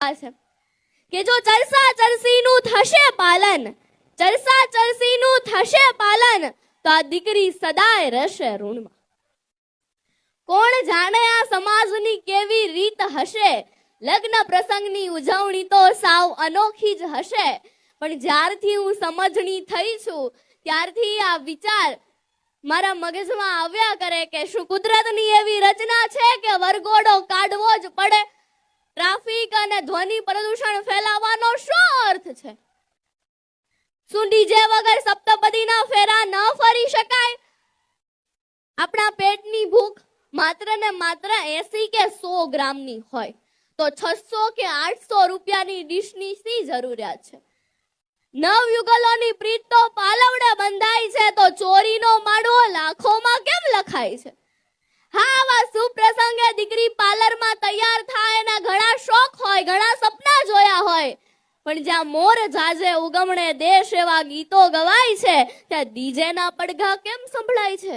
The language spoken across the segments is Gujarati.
છે કે જો ચરસા ચરસીનું થશે પાલન, ચરસા ચરસીનું થશે પાલન, તો આ દીકરી સદાય રહેશે ઋણમાં. કોણ જાણે આ સમાજની કેવી રીત હશે, લગ્ન પ્રસંગની ઉજવણી તો સાવ અનોખી જ હશે. પણ જ્યારથી હું સમજણી થઈ છું ત્યારથી આ વિચાર મારા મગજમાં આવ્યા કરે કે શું કુદરતની એવી રચના છે કે વરઘોડો કાઢવો જ પડે? ટ્રાફિક અને ધ્વનિ પ્રદૂષણ ફેલાવવાનો શું અર્થ છે? શું ડીજે વગર સપ્તપદીના ફેરા ન ફરી શકાય? આપણા પેટની ભૂખ માત્ર ને માત્ર 80 કે 100 ગ્રામની હોય તો 600 કે 800 રૂપિયાની ડીશની શી જરૂરિયાત છે? નવયુગલોની પ્રીત તો પાલવડે બંધાય છે તો ચોરીનો માંડવો લાખોમાં કેમ લખાય છે? હા, આવા સુપ્રસંગે દીકરી પાર્લરમાં તૈયાર થાય એના ઘણા શોખ હોય, ઘણા સપના જોયા હોય, પણ જ્યાં મોર જાજે ઉગમણે દેશ એવા ગીતો ગવાય છે ત્યાં ડીજેના પડઘા કેમ સંભળાય છે?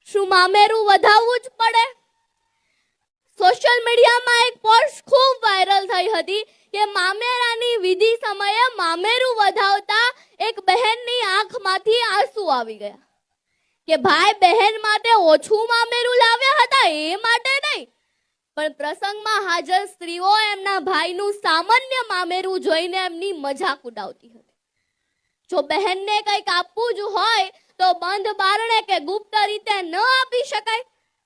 શું મામેરું વધાવવું જ પડે? સોશિયલ મીડિયામાં એક પોસ્ટ ખૂબ વાયરલ થઈ હતી કે મામેરાની વિધિ સમયે મામેરું વધાવતા એક બહેનની આંખમાંથી આંસુ આવી ગયા કે ભાઈ બહેન માટે ઓછું મામેરું લાવ્યા હતા એ માટે નહીં, પણ પ્રસંગમાં હાજર સ્ત્રીઓ એમના ભાઈનું સામાન્ય મામેરું જોઈને એમની મજાક ઉડાવતી હતી. જો બહેનને કંઈક આપવું જ હોય તો બંધ બારણે કે ગુપ્ત રીતે ન આપી શકાય?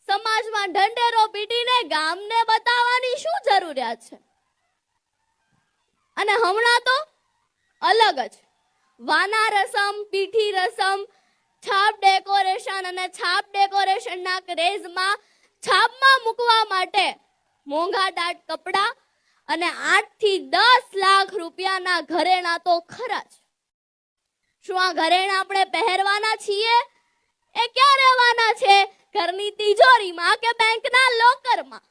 સમાજમાં ઢંઢેરો પીટીને ગામને બતાવવાની શું જરૂરિયાત છે? અને હમણાં તો અલગ જ વાના રસમ, પીઠી રસમ, છાપ ડેકોરેશન અને છાપ ડેકોરેશનના ક્રેઝમાં છાપમાં મૂકવા માટે મોંઘાદાટ કપડાં અને 8 થી 10 લાખ રૂપિયાના ઘરેણા તો ખરા જ. શું આ ઘરેણા આપણે પહેરવાના છીએ? એ ક્યાં રહેવાના છે? ઘરની તિજોરીમાં કે બેંકના લોકરમાં?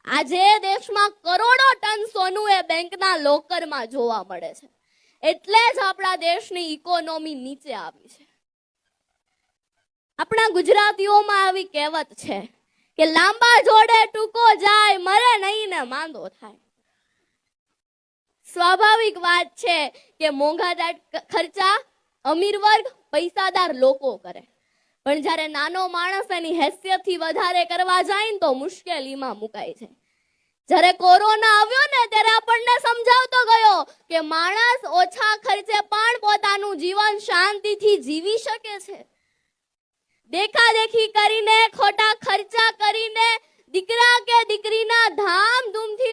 આજે દેશમાં કરોડો ટન સોનું એ બેંકના લોકરમાં જોવા મળે છે. એટલે જ આપણા દેશની ઇકોનોમી નીચે આવી છે. આપણા ગુજરાતીઓમાં આવી કહેવત છે કે લાંબા જોડે ટૂંકો જાય, મરે નહીં ને માંદો થાય. સ્વાભાવિક વાત છે કે મોંઘાદાટ ખર્ચા અમીર વર્ગ, પૈસાદાર લોકો કરે, પણ જ્યારે નાનો માણસ એની હેસિયતથી વધારે કરવા જાય ને તો મુશ્કેલીમાં મુકાય છે. જ્યારે કોરોના આવ્યો ને ત્યારે આપણને સમજાવતો ગયો કે માણસ ઓછા ખર્ચે પણ પોતાનું જીવન શાંતિથી જીવી શકે છે. દેખાદેખી કરીને, ખોટા ખર્ચા કરીને દીકરા કે દીકરીના ધામધૂમથી